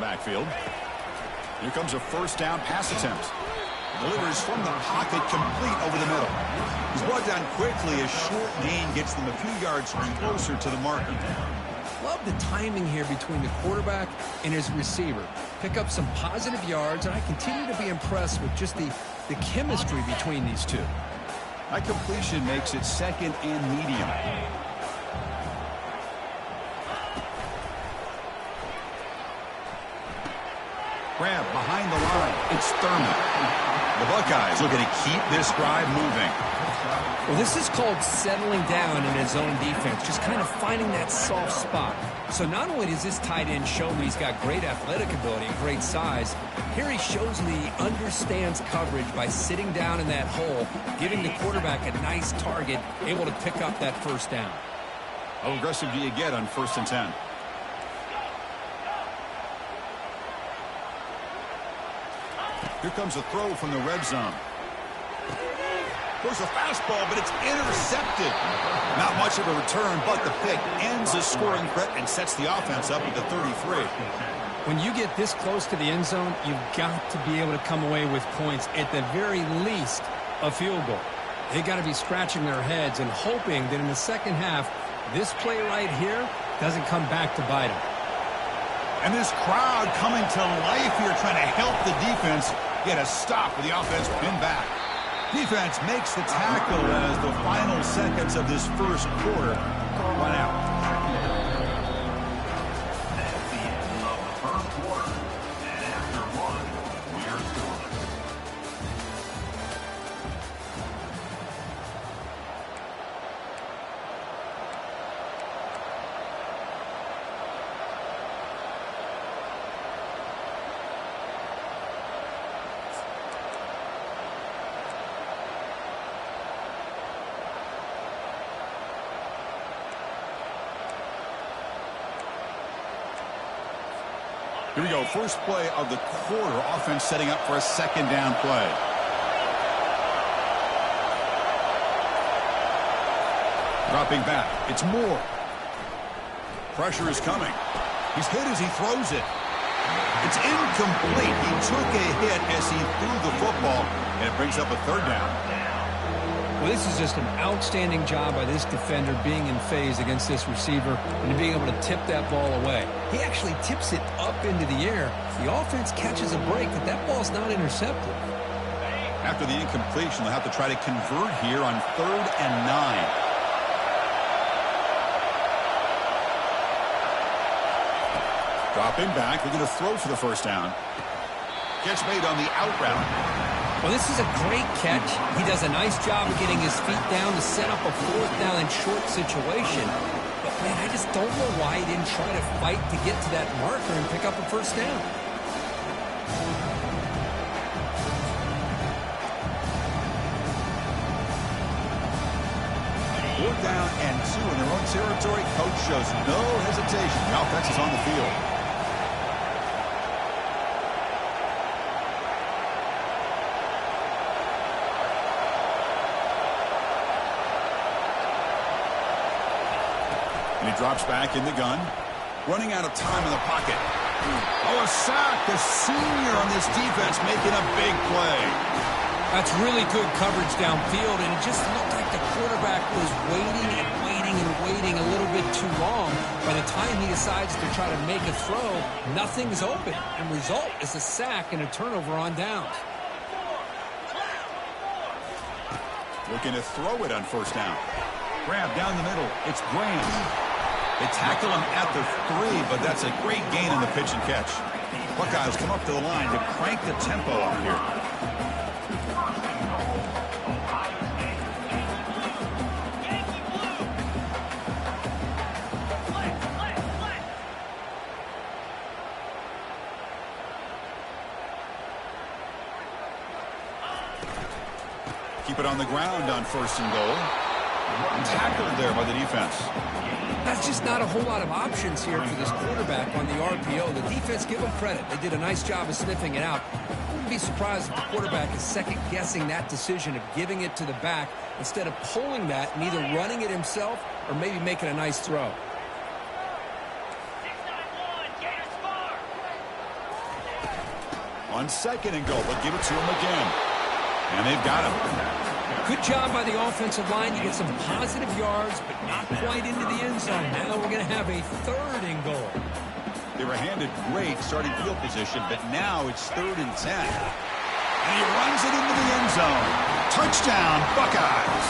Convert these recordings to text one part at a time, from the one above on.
backfield. Here comes a first down pass attempt. Delivers from the pocket, complete over the middle. He's brought down quickly. A short gain gets them a few yards closer to the marker. Love the timing here between the quarterback and his receiver. Pick up some positive yards, and I continue to be impressed with just the chemistry between these two. That completion makes it second and medium. Grab behind the line. It's Thurman. The Buckeyes looking to keep this drive moving. Well, this is called settling down in his own defense, just kind of finding that soft spot. So not only does this tight end show me he's got great athletic ability and great size, here he shows me he understands coverage by sitting down in that hole, giving the quarterback a nice target, able to pick up that first down. How aggressive do you get on 1st and 10? Here comes a throw from the red zone. There's a fastball, but it's intercepted. Not much of a return, but the pick ends the scoring threat and sets the offense up at the 33. When you get this close to the end zone, you've got to be able to come away with points, at the very least, a field goal. They've got to be scratching their heads and hoping that in the second half, this play right here doesn't come back to bite them. And this crowd coming to life here, trying to help the defense get a stop with the offense pinned back. Defense makes the tackle as the final seconds of this first quarter run out. That's the end of the first quarter. And after one, we are scoring. Here we go. First play of the quarter. Offense setting up for a second down play. Dropping back. It's Moore. Pressure is coming. He's hit as he throws it. It's incomplete. He took a hit as he threw the football, and it brings up a third down. Well, this is just an outstanding job by this defender being in phase against this receiver and being able to tip that ball away. He actually tips it up into the air. The offense catches a break, but that ball's not intercepted. After the incompletion, they'll have to try to convert here on 3rd and 9. Dropping back, looking to throw for the first down. Catch made on the out route. Well, this is a great catch. He does a nice job of getting his feet down to set up a 4th down and short situation. But, man, I just don't know why he didn't try to fight to get to that marker and pick up a first down. 4th down and 2 in their own territory. Coach shows no hesitation. The offense is on the field. And he drops back in the gun. Running out of time in the pocket. Oh, a sack. The senior on this defense making a big play. That's really good coverage downfield, and it just looked like the quarterback was waiting and waiting and waiting a little bit too long. By the time he decides to try to make a throw, nothing's open. And result is a sack and a turnover on downs. Looking to throw it on 1st down. Grab down the middle. It's Graham. They tackle him at the 3, but that's a great gain in the pitch and catch. Buckeyes come up to the line to crank the tempo up here. Keep it on the ground on 1st and goal. Tackled there by the defense. That's just not a whole lot of options here for this quarterback on the RPO. The defense, give them credit. They did a nice job of sniffing it out. I wouldn't be surprised if the quarterback is second-guessing that decision of giving it to the back instead of pulling that and either running it himself or maybe making a nice throw. On second and goal, but give it to him again. And they've got him. Good job by the offensive line. You get some positive yards, but not quite into the end zone. Now we're going to have a third and goal. They were handed great starting field position, but now it's 3rd and 10. And he runs it into the end zone. Touchdown, Buckeyes.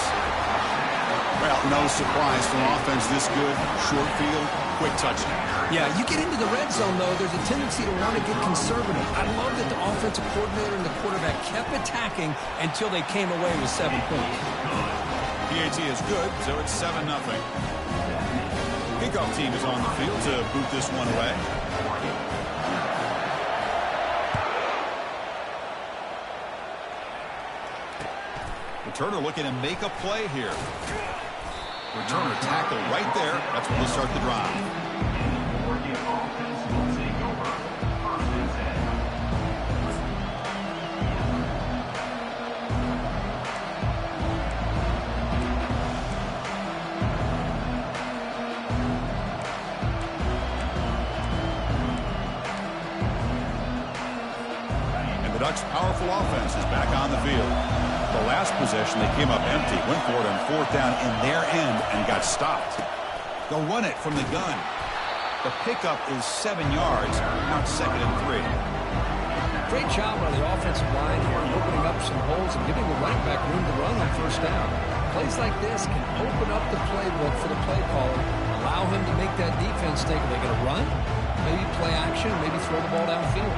Well, no surprise from offense this good. Short field, quick touchdown. Yeah, you get into the red zone, though, there's a tendency to want to get conservative. I love that the offensive coordinator and the quarterback kept attacking until they came away with 7 points. PAT is good, so it's 7-0. Kickoff team is on the field to boot this one away. Returner looking to make a play here. Returner tackle right there. That's when we'll start the drive. And the Ducks' powerful offense is back on the field. The last possession, they came up empty, went for it on 4th down in their end and got stopped. They'll run it from the gun. The pickup is 7 yards. Now it's 2nd and 3. Great job by the offensive line here, opening up some holes and giving the running back room to run on 1st down. Plays like this can open up the playbook for the play caller, allow him to make that defense think, are they going to run? Maybe play action, maybe throw the ball downfield.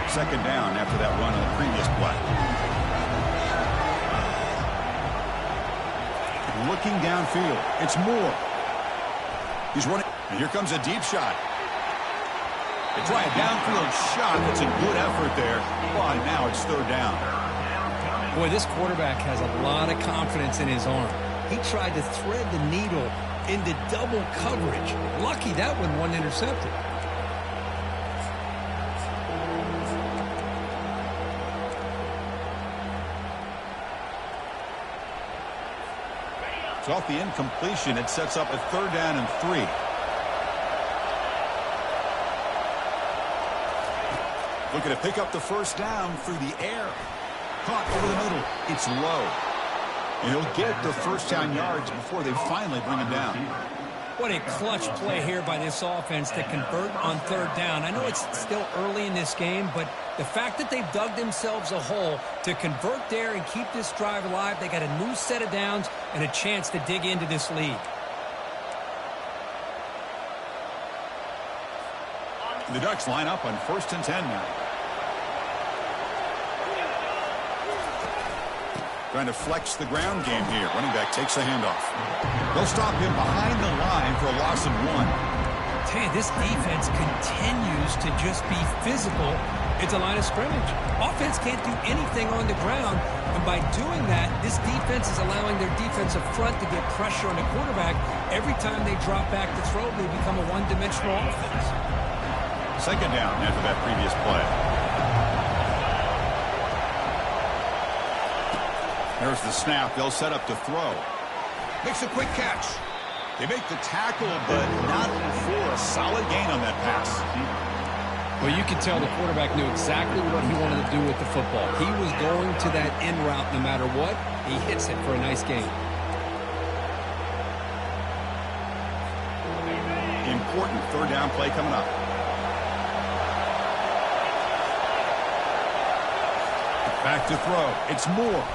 2nd down after that run on the previous play. Looking downfield. It's Moore. He's running. And here comes a deep shot. They try a downfield shot. That's a good effort there. But now it's 3rd down. Boy, this quarterback has a lot of confidence in his arm. He tried to thread the needle into double coverage. Lucky that one wasn't intercepted. So off the incompletion, it sets up a 3rd down and 3. Looking to pick up the 1st down through the air. Caught over the middle. It's low. And he'll get the 1st down yards before they finally bring him down. What a clutch play here by this offense to convert on 3rd down. I know it's still early in this game, but the fact that they've dug themselves a hole to convert there and keep this drive alive, they got a new set of downs and a chance to dig into this lead. The Ducks line up on 1st and 10 now. Trying to flex the ground game here. Running back takes the handoff. They'll stop him behind the line for a loss of 1. Tell you, this defense continues to just be physical at the line of scrimmage. Offense can't do anything on the ground, and by doing that, this defense is allowing their defensive front to get pressure on the quarterback. Every time they drop back to throw, they become a one-dimensional offense. 2nd down after that previous play. There's the snap. They'll set up to throw. Makes a quick catch. They make the tackle, but not for a solid gain on that pass. Well, you can tell the quarterback knew exactly what he wanted to do with the football. He was going to that in route no matter what. He hits it for a nice gain. Important 3rd down play coming up. Back to throw. It's Moore.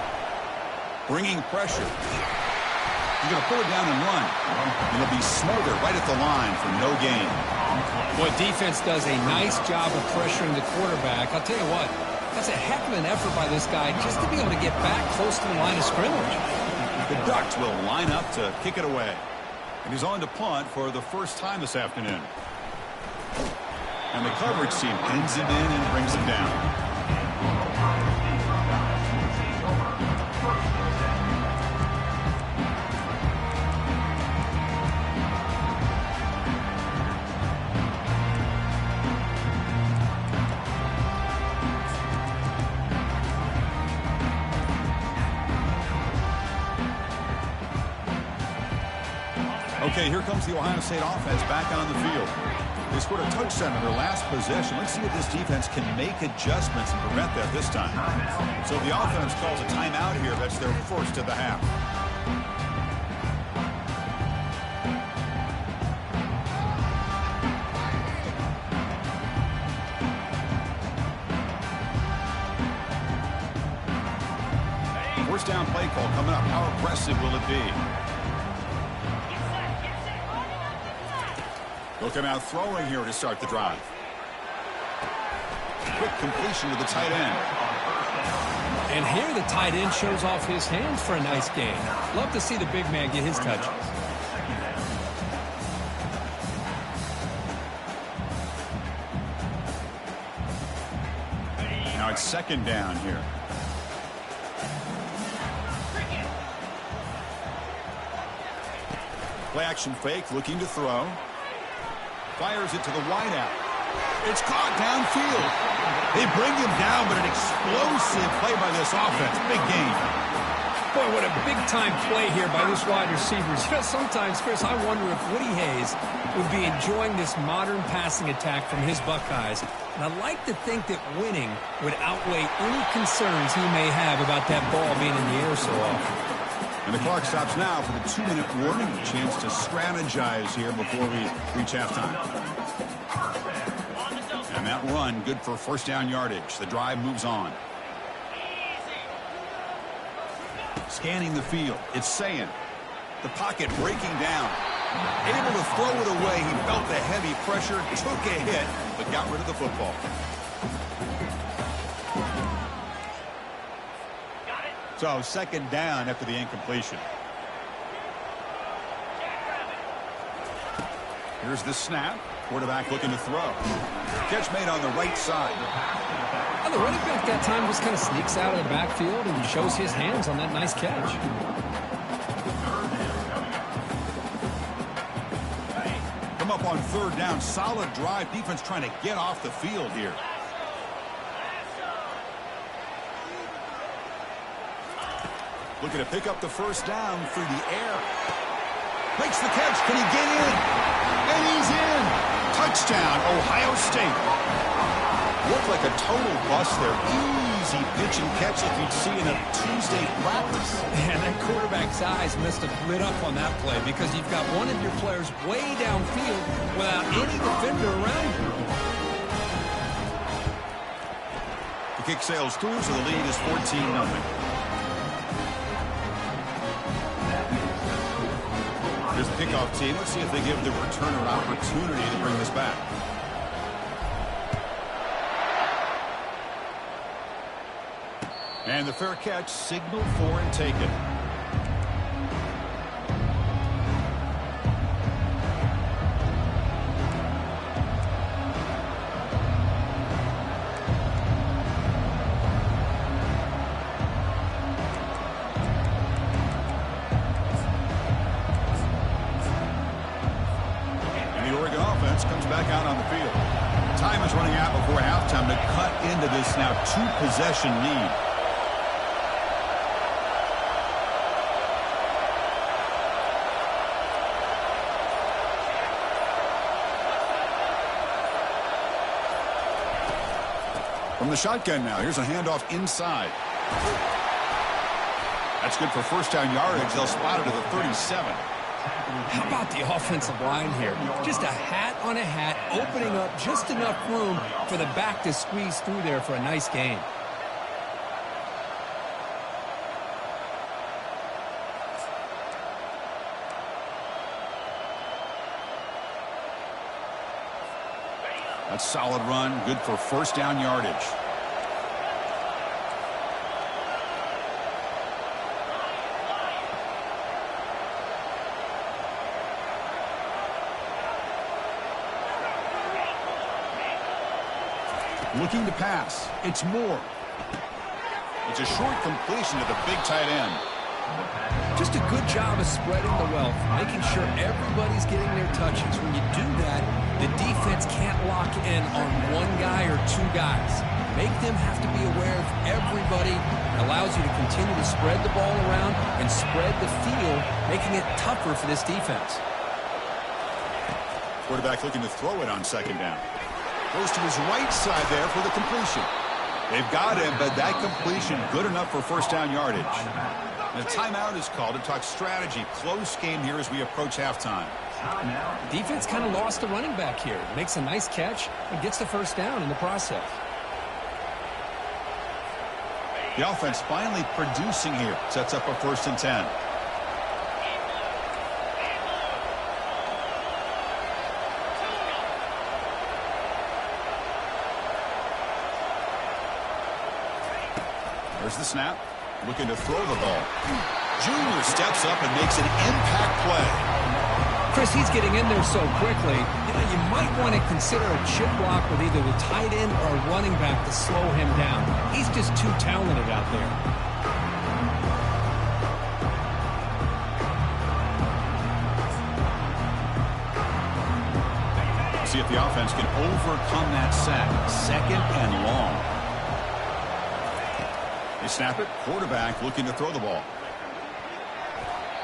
Bringing pressure. He's going to pull it down and run. And he'll be smothered right at the line for no gain. Boy, defense does a nice job of pressuring the quarterback. I'll tell you what, that's a heck of an effort by this guy just to be able to get back close to the line of scrimmage. The Ducks will line up to kick it away. And he's on to punt for the first time this afternoon. And the coverage team pins him in and brings him down. Okay, here comes the Ohio State offense back on the field. They scored a touchdown in their last possession. Let's see if this defense can make adjustments and prevent that this time. So the offense calls a timeout here. That's their first of the half. First down play call coming up. How aggressive will it be? Looking out throwing here to start the drive. Quick completion to the tight end. And here the tight end shows off his hands for a nice gain. Love to see the big man get his touches. Now it's second down here. Play action fake, looking to throw. Fires it to the wideout. It's caught downfield. They bring him down, but an explosive play by this offense. Big gain. Boy, what a big-time play here by this wide receiver. You know, sometimes, Chris, I wonder if Woody Hayes would be enjoying this modern passing attack from his Buckeyes. And I like to think that winning would outweigh any concerns he may have about that ball being in the air so often. And the clock stops now for the 2-minute warning. A chance to strategize here before we reach halftime. And that run, good for first down yardage. The drive moves on. Scanning the field. It's Sayin. The pocket breaking down. Able to throw it away. He felt the heavy pressure, took a hit, but got rid of the football. So second down after the incompletion. Here's the snap. Quarterback looking to throw. Catch made on the right side. And the running back that time just kind of sneaks out of the backfield and shows his hands on that nice catch. Come up on third down. Solid drive. Defense trying to get off the field here. Looking to pick up the first down through the air. Makes the catch. Can he get in? And he's in. Touchdown, Ohio State. Looked like a total bust there. Easy pitch and catch like you'd see in a Tuesday practice. And that quarterback's eyes must have lit up on that play because you've got one of your players way downfield without any defender around you. The kick sails through, so the lead is 14-0. Here's the kickoff team. Let's see if they give the returner an opportunity to bring this back. And the fair catch, signal for and take it. Comes back out on the field. Time is running out before halftime to cut into this now two-possession lead. From the shotgun now, here's a handoff inside. That's good for first down yardage. They'll spot it at the 37. How about the offensive line here? Just a hat on a hat, opening up just enough room for the back to squeeze through there for a nice gain. That's a solid run, good for first down yardage. Looking to pass. It's Moore. It's a short completion to the big tight end. Just a good job of spreading the wealth, making sure everybody's getting their touches. When you do that, the defense can't lock in on one guy or two guys. Make them have to be aware of everybody. It allows you to continue to spread the ball around and spread the field, making it tougher for this defense. Quarterback looking to throw it on second down. Goes to his right side there for the completion. They've got him, but that completion good enough for first down yardage. And a timeout is called to talk strategy. Close game here as we approach halftime. Defense kind of lost the running back here. Makes a nice catch and gets the first down in the process. The offense finally producing here. Sets up a 1st and 10. There's the snap. Looking to throw the ball. Junior steps up and makes an impact play. Chris, he's getting in there so quickly. You might want to consider a chip block with either the tight end or a running back to slow him down. He's just too talented out there. See if the offense can overcome that sack. 2nd and long. They snap it. Quarterback looking to throw the ball.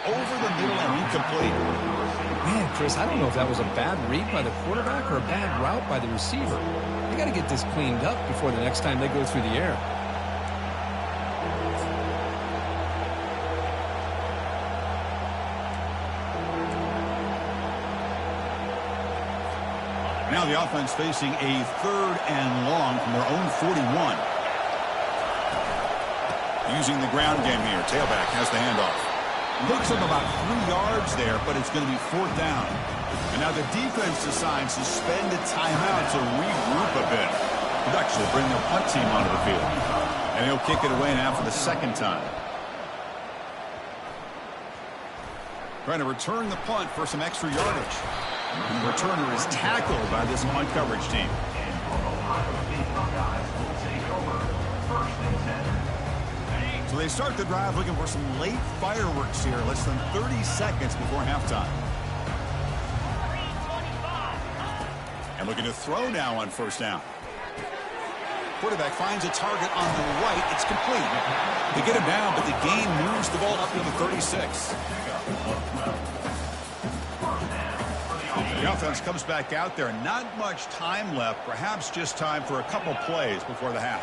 Over the middle and incomplete. Man, Chris, I don't know if that was a bad read by the quarterback or a bad route by the receiver. They got to get this cleaned up before the next time they go through the air. Now the offense facing a 3rd and long from their own 41. Using the ground game here. Tailback has the handoff. Looks him about 3 yards there, but it's going to be 4th down. And now the defense decides to spend a timeout to regroup a bit. Could actually bring their punt team onto the field. And he'll kick it away now for the 2nd time. Trying to return the punt for some extra yardage. And the returner is tackled by this punt coverage team. So they start the drive looking for some late fireworks here, less than 30 seconds before halftime. And looking to throw now on 1st down. Quarterback finds a target on the right. It's complete. They get him down, but the gain moves the ball up to the 36. The offense comes back out there. Not much time left. Perhaps just time for a couple plays before the half.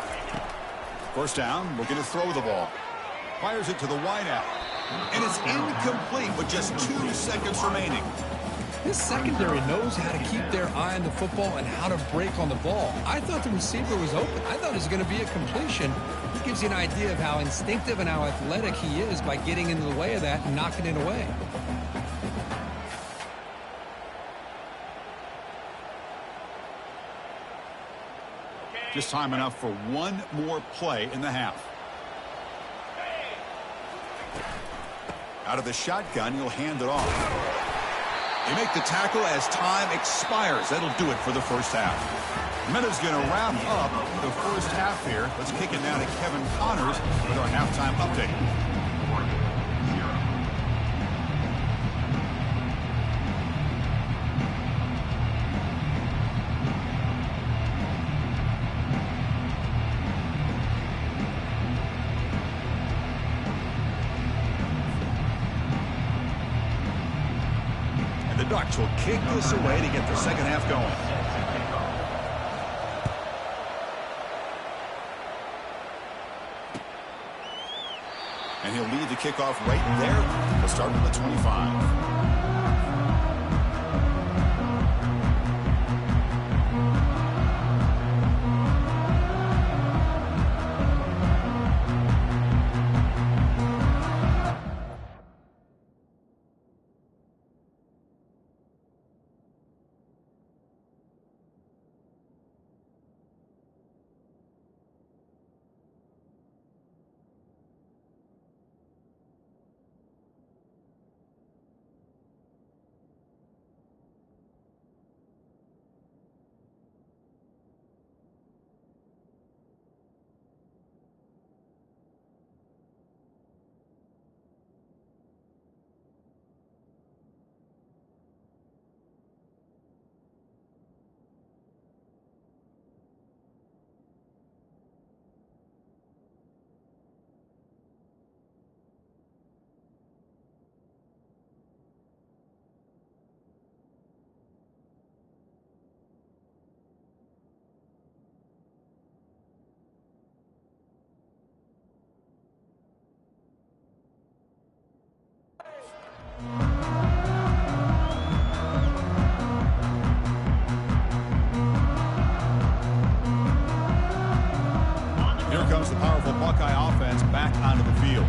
1st down, looking to throw the ball. Fires it to the wideout. And it's incomplete with just 2 seconds remaining. This secondary knows how to keep their eye on the football and how to break on the ball. I thought the receiver was open. I thought it was going to be a completion. It gives you an idea of how instinctive and how athletic he is by getting into the way of that and knocking it away. Just time enough for one more play in the half. Out of the shotgun, he'll hand it off. They make the tackle as time expires. That'll do it for the 1st half. Meta's going to wrap up the 1st half here. Let's kick it now to Kevin Connors with our halftime update. Ducks will kick this away to get the 2nd half going. And he'll lead the kickoff right there. We'll start with the 25. onto the field.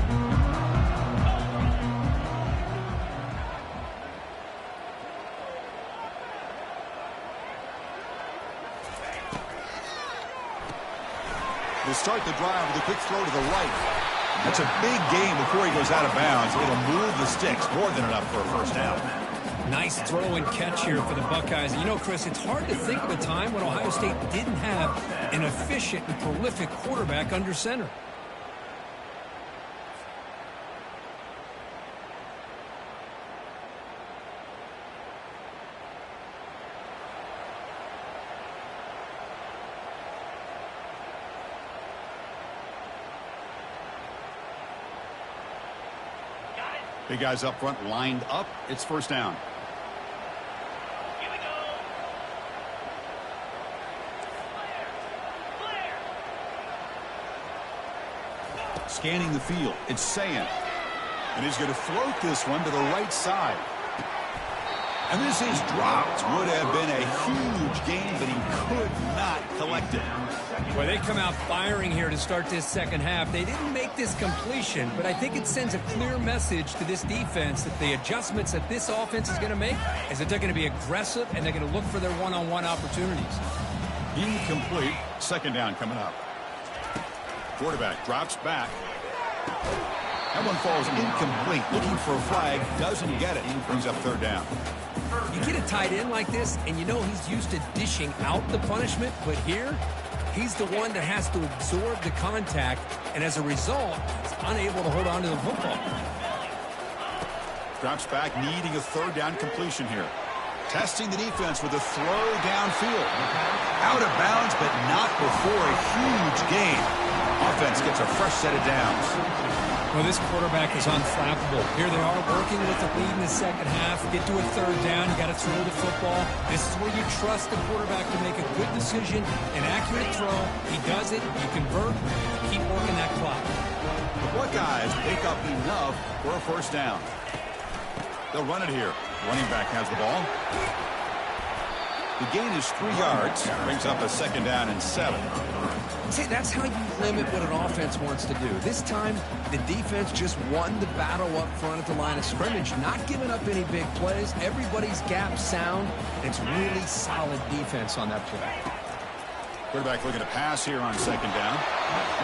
To start the drive with a quick throw to the right. That's a big gain before he goes out of bounds. It'll move the sticks, more than enough for a first down. Nice throw and catch here for the Buckeyes. You know, Chris, it's hard to think of a time when Ohio State didn't have an efficient and prolific quarterback under center. Big guys up front lined up. It's first down. Here we go. Scanning the field. It's Sayin. And he's going to float this one to the right side. And this is dropped. Would have been a huge gain, but he could not collect it. Well, they come out firing here to start this second half. They didn't make this completion, but I think it sends a clear message to this defense that the adjustments that this offense is going to make is that they're going to be aggressive and they're going to look for their one-on-one opportunities. Incomplete. Second down coming up. Quarterback drops back. That one falls incomplete. Looking for a flag. Doesn't get it. Brings up third down. You get a tight end like this, and you know he's used to dishing out the punishment, but here, he's the one that has to absorb the contact, and as a result, he's unable to hold on to the football. Drops back, needing a third down completion here. Testing the defense with a throw downfield. Out of bounds, but not before a huge gain. Offense gets a fresh set of downs. Well, this quarterback is unflappable. Here they are working with the lead in the second half. Get to a third down. You got to throw the football. This is where you trust the quarterback to make a good decision, an accurate throw. He does it. You convert. Keep working that clock. The Buckeyes pick up enough for a first down. They'll run it here. Running back has the ball. The gain is 3 yards. Brings up a second down and 7. See, that's how you limit what an offense wants to do. This time, the defense just won the battle up front at the line of scrimmage, not giving up any big plays. Everybody's gap sound. It's really solid defense on that play. Quarterback looking to pass here on second down.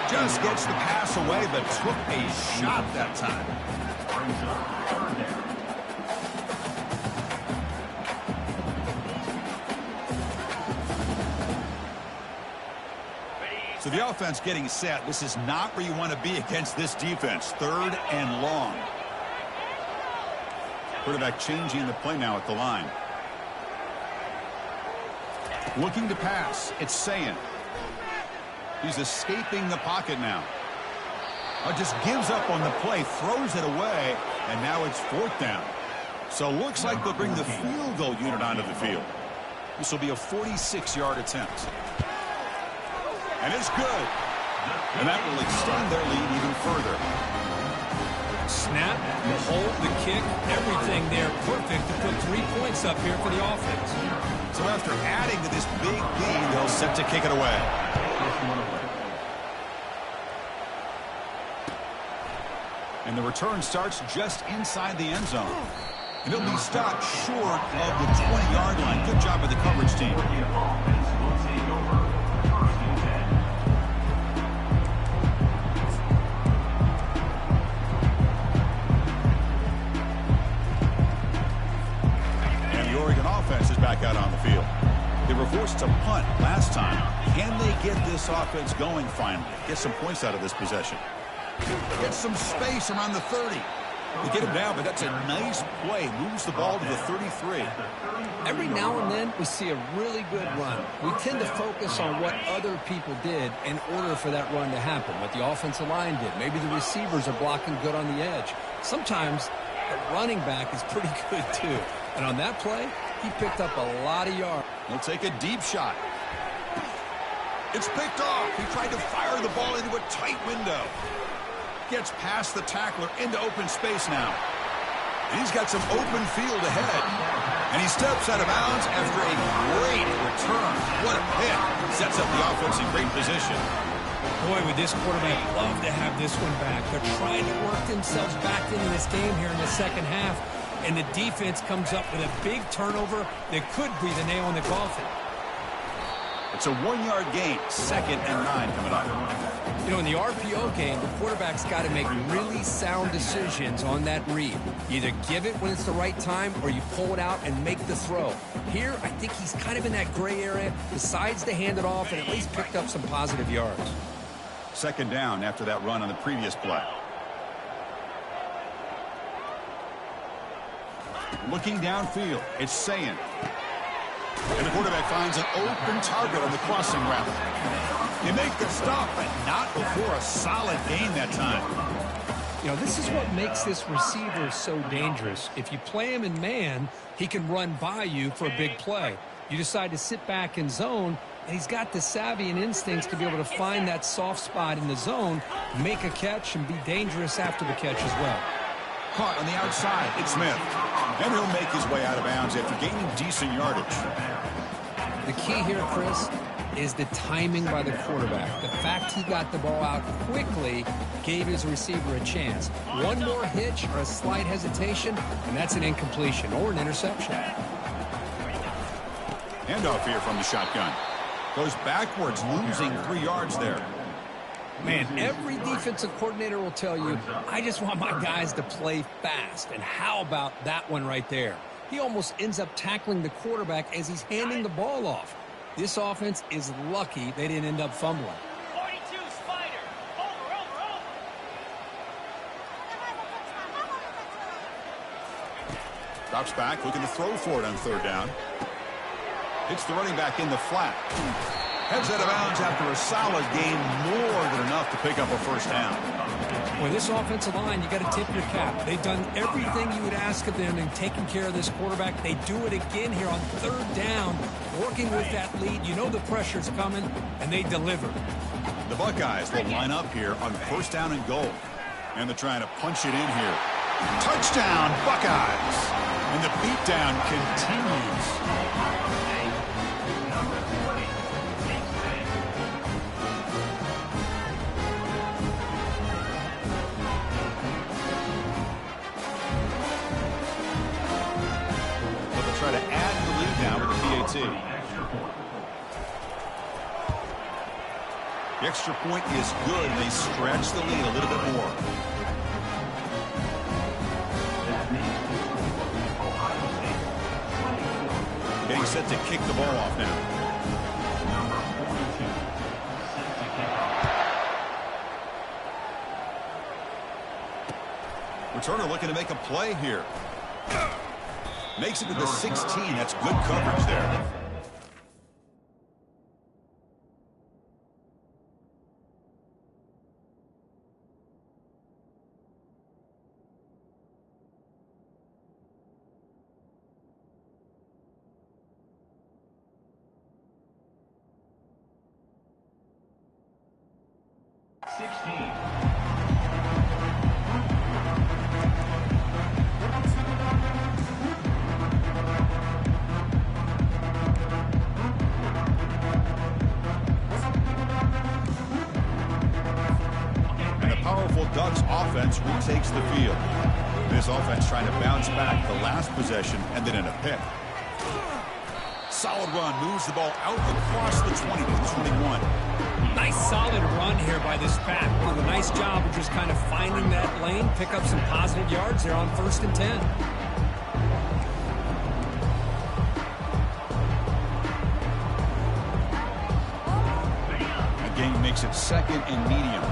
Just gets the pass away, but took a shot that time. Brings up third down. So the offense getting set. This is not where you want to be against this defense. Third and long. Quarterback changing the play now at the line. Looking to pass. It's Sayin. He's escaping the pocket now. Just gives up on the play, throws it away, and now it's fourth down. So looks like they'll bring the field goal unit onto the field. This will be a 46-yard attempt. And it's good. And that will extend their lead even further. Snap, the hold, the kick, everything there perfect to put 3 points up here for the offense. So after adding to this big lead, they'll set to kick it away. And the return starts just inside the end zone. And it'll be stopped short of the 20-yard line. Good job by the coverage team. Back out on the field. They were forced to punt last time. Can they get this offense going finally? Get some points out of this possession. Get some space around the 30. They get him down, but that's a nice play. Moves the ball to the 33. Every now and then, we see a really good run. We tend to focus on what other people did in order for that run to happen, what the offensive line did. Maybe the receivers are blocking good on the edge. Sometimes the running back is pretty good, too. And on that play, he picked up a lot of yards. He'll take a deep shot. It's picked off. He tried to fire the ball into a tight window. Gets past the tackler into open space now. And he's got some open field ahead. And he steps out of bounds after a great return. What a pick. Sets up the offense in great position. Boy, would this quarterback love to have this one back. They're trying to work themselves back into this game here in the second half, and the defense comes up with a big turnover that could be the nail in the coffin. It's a 1-yard gain, 2nd and 9 coming up. You know, in the RPO game, the quarterback's got to make really sound decisions on that read. You either give it when it's the right time or you pull it out and make the throw. Here, I think he's kind of in that gray area, decides to hand it off and at least picked up some positive yards. 2nd down after that run on the previous play. Looking downfield, it's Sayin. And the quarterback finds an open target on the crossing route. They make the stop, but not before a solid gain that time. You know, this is what makes this receiver so dangerous. If you play him in man, he can run by you for a big play. You decide to sit back in zone, and he's got the savvy and instincts to be able to find that soft spot in the zone, make a catch, and be dangerous after the catch as well. Caught on the outside, it's Smith. And he'll make his way out of bounds after gaining decent yardage. The key here, Chris, is the timing by the quarterback. The fact he got the ball out quickly gave his receiver a chance. One more hitch or a slight hesitation, and that's an incompletion or an interception. Handoff here from the shotgun. Goes backwards, losing 3 yards there. Man, every defensive coordinator will tell you, I just want my guys to play fast. And how about that one right there? He almost ends up tackling the quarterback as he's handing the ball off. This offense is lucky they didn't end up fumbling. 42 Spider. Over. Drops back, looking to throw for it on 3rd down. Hits the running back in the flat. Heads out of bounds after a solid gain, more than enough to pick up a 1st down. With this offensive line, you got to tip your cap. They've done everything you would ask of them in taking care of this quarterback. They do it again here on 3rd down, working with that lead. You know the pressure's coming, and they deliver. The Buckeyes will line up here on 1st down and goal. And they're trying to punch it in here. Touchdown, Buckeyes! And the beatdown continues. Try to add the lead now with the PAT. The extra point is good, and they stretch the lead a little bit more. Getting set to kick the ball off now. Returner looking to make a play here. Makes it to the 16. That's good coverage there. Ducks offense retakes the field. This offense trying to bounce back the last possession and then in a pick. Solid run, moves the ball out across the 20 to the 21. Nice solid run here by this back. Did a nice job of just kind of finding that lane, pick up some positive yards there on 1st and 10. The game makes it 2nd and medium.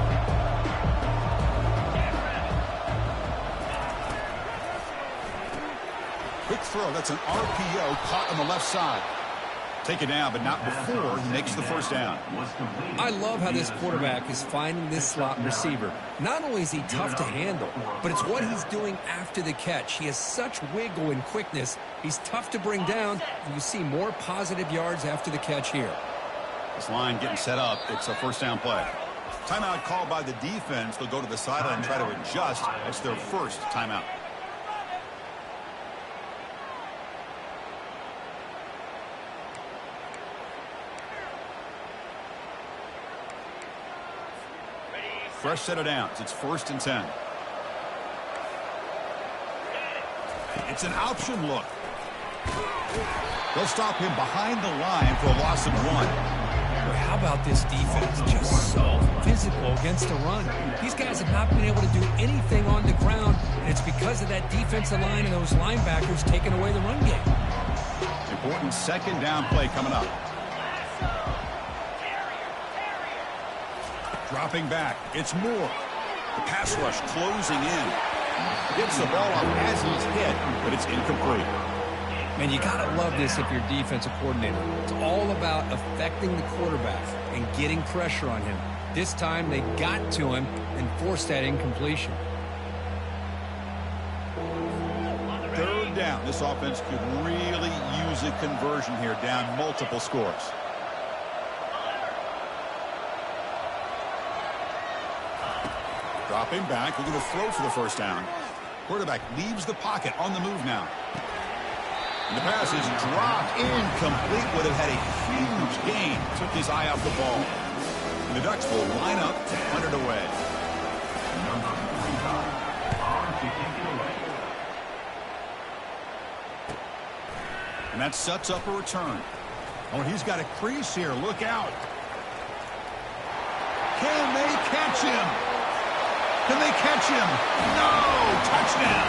Quick throw, that's an RPO caught on the left side. Taken down, but not before he makes the 1st down. I love how this quarterback is finding this slot receiver. Not only is he tough to handle, but it's what he's doing after the catch. He has such wiggle and quickness. He's tough to bring down, and you see more positive yards after the catch here. This line getting set up. It's a 1st down play. Timeout called by the defense. They'll go to the sideline and try to adjust. It's their 1st timeout. fresh set of downs. It's 1st and 10. It's an option look. They'll stop him behind the line for a loss of 1. Boy, how about this defense? Just so physical against the run. These guys have not been able to do anything on the ground, and it's because of that defensive line and those linebackers taking away the run game. Important 2nd down play coming up. Dropping back. It's Moore. The pass rush closing in. Gets the ball up as he's hit, but it's incomplete. Man, you got to love this if you're defensive coordinator. It's all about affecting the quarterback and getting pressure on him. This time they got to him and forced that incompletion. 3rd down. This offense could really use a conversion here, down multiple scores. Dropping back. We're going to throw for the 1st down. Quarterback leaves the pocket on the move now. And the pass is dropped incomplete. Would have had a huge gain. Took his eye off the ball. And the Ducks will line up to punt it away. Number 45 on to kick it away. And that sets up a return. Oh, and he's got a crease here. Look out. Can they catch him? Can they catch him? No! Touchdown!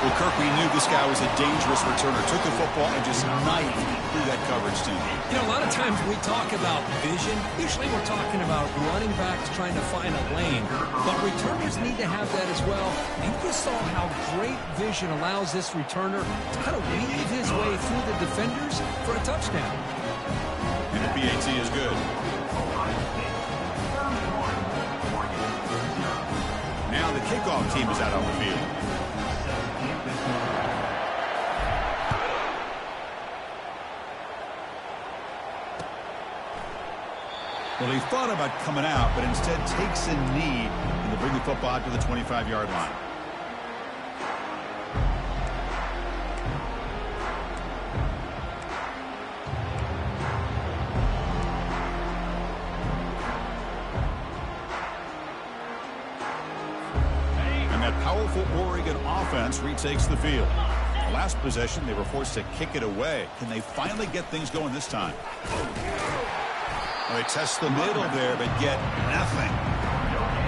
Well, Kirk, we knew this guy was a dangerous returner. Took the football and just knifed through that coverage team. You know, a lot of times we talk about vision. Usually we're talking about running backs trying to find a lane. But returners need to have that as well. And you just saw how great vision allows this returner to kind of weave his way through the defenders for a touchdown. And the PAT is good. Now the kickoff team is out on the field. Well, he thought about coming out, but instead takes a knee and they bring the football out to the 25-yard line. And that powerful Oregon offense retakes the field. The last possession, they were forced to kick it away. Can they finally get things going this time? Well, they test the middle there, but get nothing.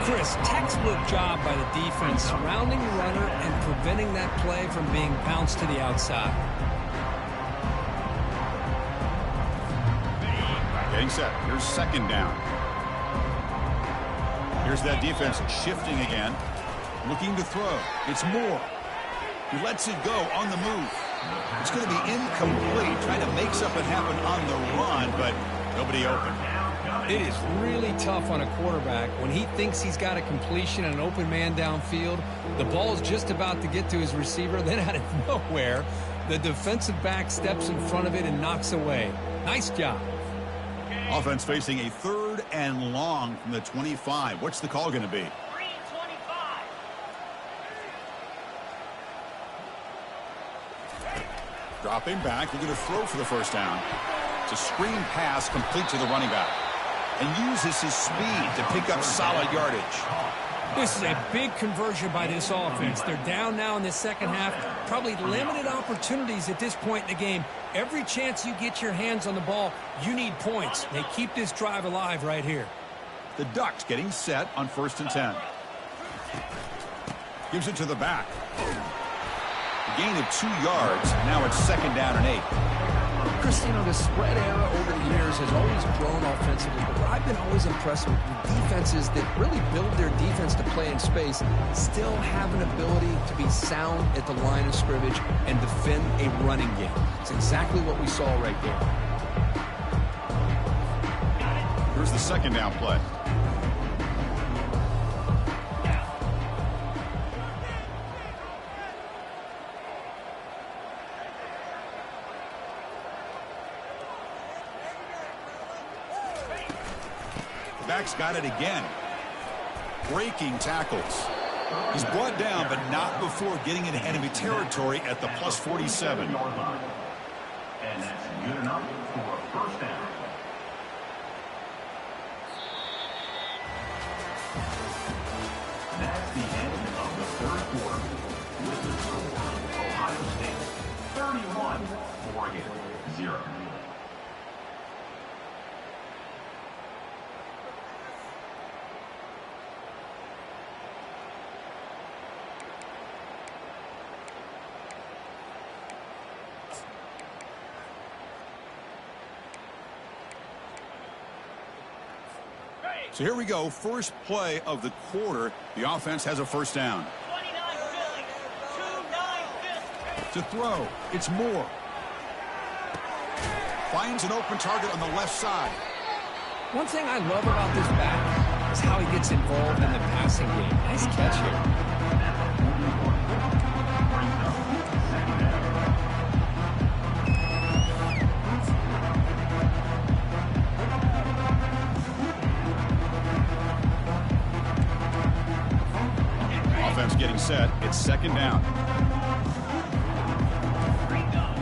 Chris, textbook job by the defense surrounding the runner and preventing that play from being bounced to the outside. Getting set. Here's 2nd down. Here's that defense shifting again. Looking to throw. It's Moore. He lets it go on the move. It's going to be incomplete. Trying to make something happen on the run, but nobody open. It is really tough on a quarterback when he thinks he's got a completion and an open man downfield. The ball's just about to get to his receiver. Then out of nowhere, the defensive back steps in front of it and knocks away. Nice job. Offense facing a 3rd and long from the 25. What's the call going to be? 3-25. Dropping back. We're going to throw for the 1st down. It's a screen pass complete to the running back. And uses his speed to pick up solid yardage. This is a big conversion by this offense. They're down now in the 2nd half. Probably limited opportunities at this point in the game. Every chance you get your hands on the ball, you need points. They keep this drive alive right here. The Ducks getting set on 1st and 10. Gives it to the back. A gain of 2 yards. Now it's 2nd down and 8. Chris, you know, the spread era over the years has always grown offensively, but what I've been always impressed with defenses that really build their defense to play in space still have an ability to be sound at the line of scrimmage and defend a running game. It's exactly what we saw right there. Here's the 2nd down play. Back's got it again. Breaking tackles. He's brought down, but not before getting into enemy territory at the plus 47. And that's good enough for a 1st down. the end of the third quarter with the score, Ohio State 31, Oregon 0. So here we go. First play of the quarter. The offense has a first down. 29 Philly. 2-9 To throw, it's Moore. Finds an open target on the left side. One thing I love about this back is how he gets involved in the passing game. Nice catch here. Offense getting set. It's second down. Ringo.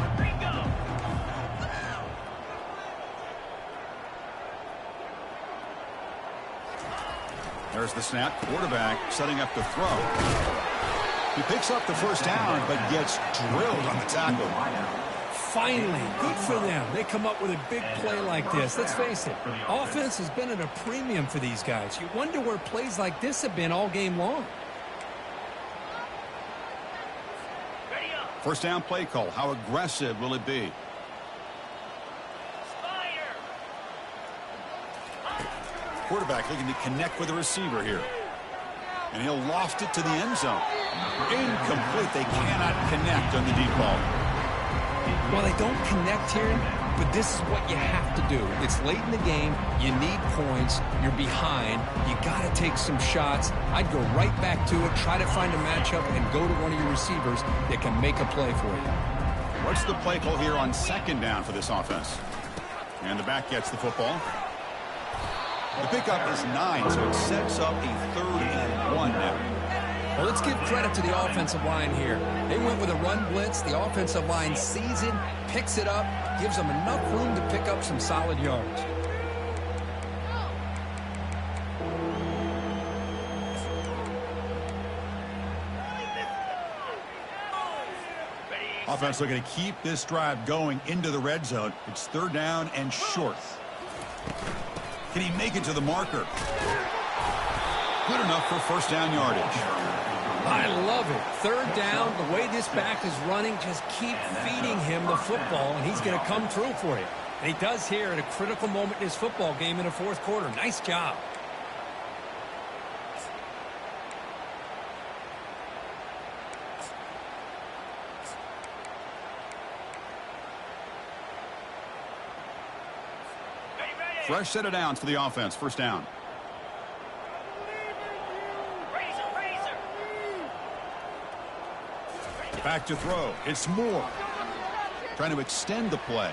There's the snap. Quarterback setting up the throw. He picks up the first down, but gets drilled on the tackle. Finally, good for them. They come up with a big play like this. Let's face it, offense has been at a premium for these guys. You wonder where plays like this have been all game long. Ready up. First down play call. How aggressive will it be? Spider. Quarterback looking to connect with the receiver here. And he'll loft it to the end zone. Incomplete. They cannot connect on the deep ball. Well, they don't connect here, but this is what you have to do. It's late in the game. You need points. You're behind. You got to take some shots. I'd go right back to it, try to find a matchup, and go to one of your receivers that can make a play for you. What's the play call here on second down for this offense? And the back gets the football. The pickup is 9, so it sets up a 3rd and 1 now. Well, let's give credit to the offensive line here. They went with a run blitz. The offensive line sees it, picks it up, gives them enough room to pick up some solid yards. Offense looking to keep this drive going into the red zone. It's 3rd down and short. Can he make it to the marker? Good enough for first down yardage. I love it. 3rd down, the way this back is running, just keep feeding him the football, and he's going to come through for you. And he does here at a critical moment in his football game in the 4th quarter. Nice job. Fresh set of downs for the offense. First down. Back to throw. It's Moore. Trying to extend the play.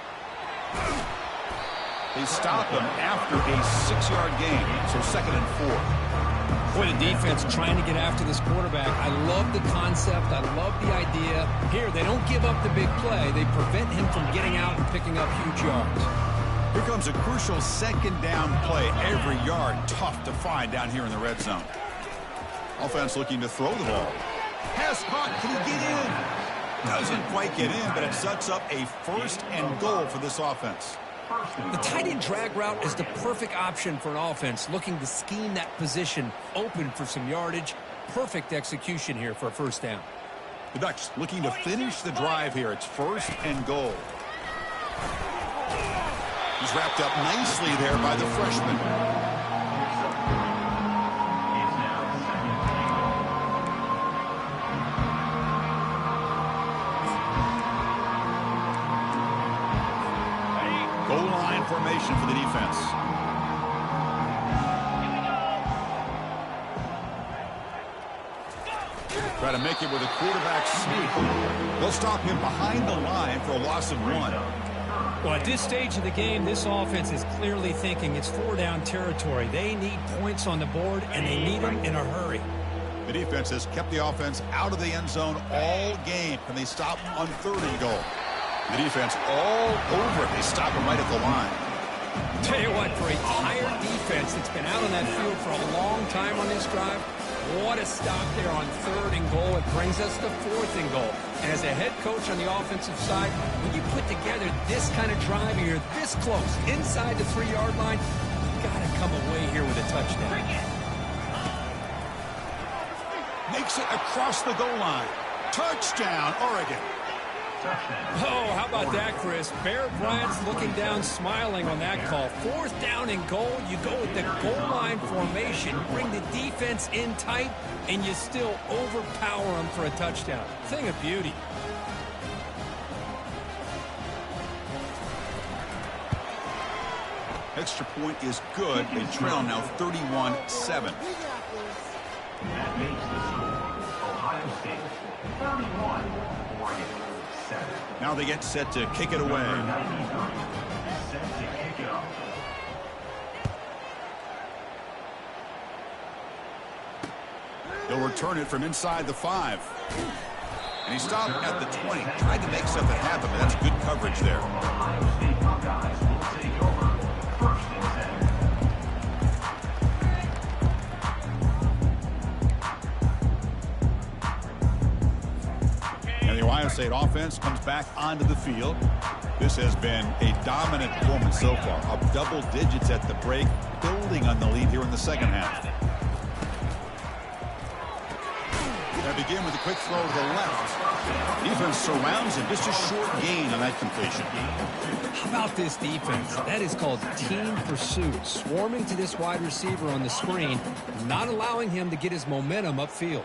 They stop him after a 6-yard gain. So 2nd and 4. Boy, the defense trying to get after this quarterback. I love the concept. I love the idea. Here, they don't give up the big play. They prevent him from getting out and picking up huge yards. Here comes a crucial 2nd down play. Every yard tough to find down here in the red zone. Offense looking to throw the ball. Pass caught. Can he get in? Doesn't quite get in, but it sets up a 1st and goal for this offense. The tight end drag route is the perfect option for an offense looking to scheme that position open for some yardage. Perfect execution here for a first down. The Ducks looking to finish the drive here. It's 1st and goal. He's wrapped up nicely there by the freshman. Goal line formation for the defense. Try to make it with a quarterback sneak. They'll stop him behind the line for a loss of 1. Well, at this stage of the game, this offense is clearly thinking it's 4-down territory. They need points on the board, and they need them in a hurry. The defense has kept the offense out of the end zone all game. Can they stop on 3rd and goal? The defense all over it. They stop him right at the line. Tell you what, for a tired defense that's been out on that field for a long time on this drive, What a stop there on 3rd and goal. It brings us to 4th and goal. And as a head coach on the offensive side, when you put together this kind of drive and you're this close inside the 3-yard line, you got to come away here with a touchdown. Makes it across the goal line. Touchdown, Oregon. Oh, how about that, Chris? Bear Bryant's looking down, smiling on that call. 4th down and goal. You go with the goal line formation, bring the defense in tight, and you still overpower them for a touchdown. Thing of beauty. Extra point is good. They trail now 31-7. That makes the score Ohio State 31, Oregon 7. Now they get set to kick it away. Number 93 is set to kick it off. They'll return it from inside the 5. And he stopped at the 20. Tried to make something happen, but that's good coverage there. Ohio State Buckeyes will take over 1st and 10. And the Ohio State offense comes back onto the field. This has been a dominant performance so far. Up double digits at the break, building on the lead here in the second half. They begin with a quick throw to the left. Defense surrounds him. Just a short gain on that completion. How about this defense? That is called team pursuit. Swarming to this wide receiver on the screen, not allowing him to get his momentum upfield.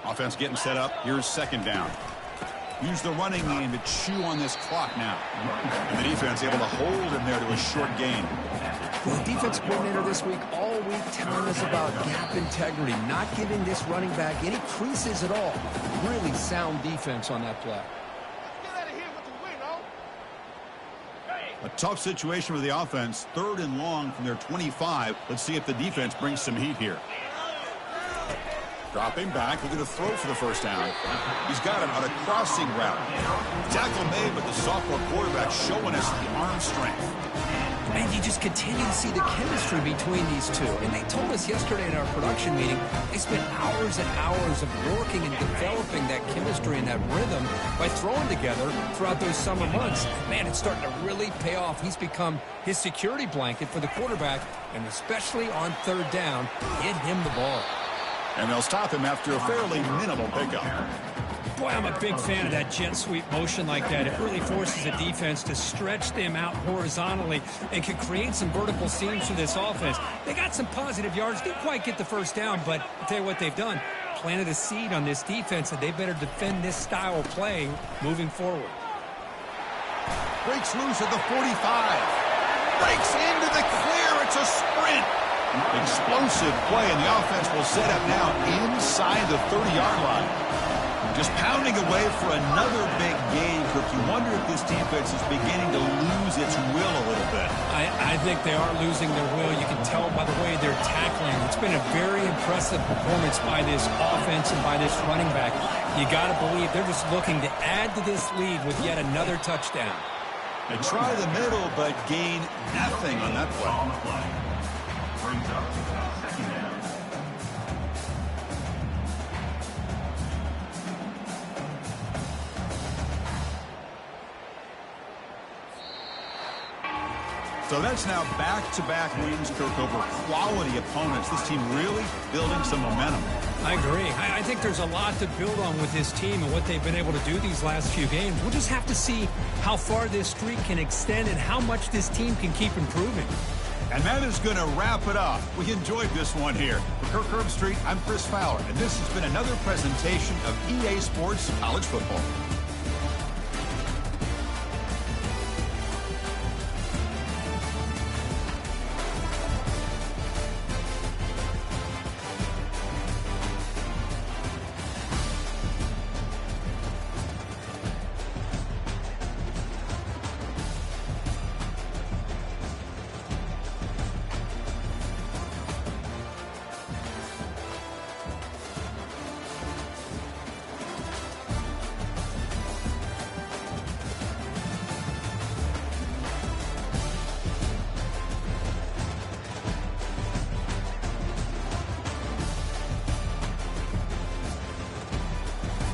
Offense getting set up. Here's 2nd down. Use the running game to chew on this clock now. And the defense able to hold him there to a short gain. Well, the defense coordinator this week, all week, telling us about gap integrity, not giving this running back any creases at all. Really sound defense on that play. A tough situation with the offense. 3rd and long from their 25. Let's see if the defense brings some heat here. Dropping back, looking to throw for the 1st down. He's got him on a crossing route. Tackle made, but the sophomore quarterback showing us the arm strength. And you just continue to see the chemistry between these two. And they told us yesterday in our production meeting, they spent hours and hours of working and developing that chemistry and that rhythm by throwing together throughout those summer months. Man, it's starting to really pay off. He's become his security blanket for the quarterback, and especially on 3rd down, get him the ball. And they'll stop him after a fairly minimal pickup. Boy, I'm a big fan of that jet sweep motion like that. It really forces a defense to stretch them out horizontally and can create some vertical seams for this offense. They got some positive yards. Didn't quite get the 1st down, but I'll tell you what they've done. Planted a seed on this defense, and they better defend this style of play moving forward. Breaks loose at the 45. Breaks into the clear. It's a sprint. Explosive play, and the offense will set up now inside the 30-yard line. Just pounding away for another big game, Kirk. You wonder if this defense is beginning to lose its will a little bit. I think they are losing their will. You can tell by the way they're tackling. It's been a very impressive performance by this offense and by this running back. You got to believe they're just looking to add to this lead with yet another touchdown. They try the middle, but gain nothing on that play. On the play. Brings up 2nd down. So that's now back-to-back wins, Kirk, over quality opponents. This team really building some momentum. I agree. I think there's a lot to build on with this team and what they've been able to do these last few games. We'll just have to see how far this streak can extend and how much this team can keep improving. And that is going to wrap it up. We enjoyed this one here. For Kirk Herbstreit, I'm Chris Fowler, and this has been another presentation of EA Sports College Football.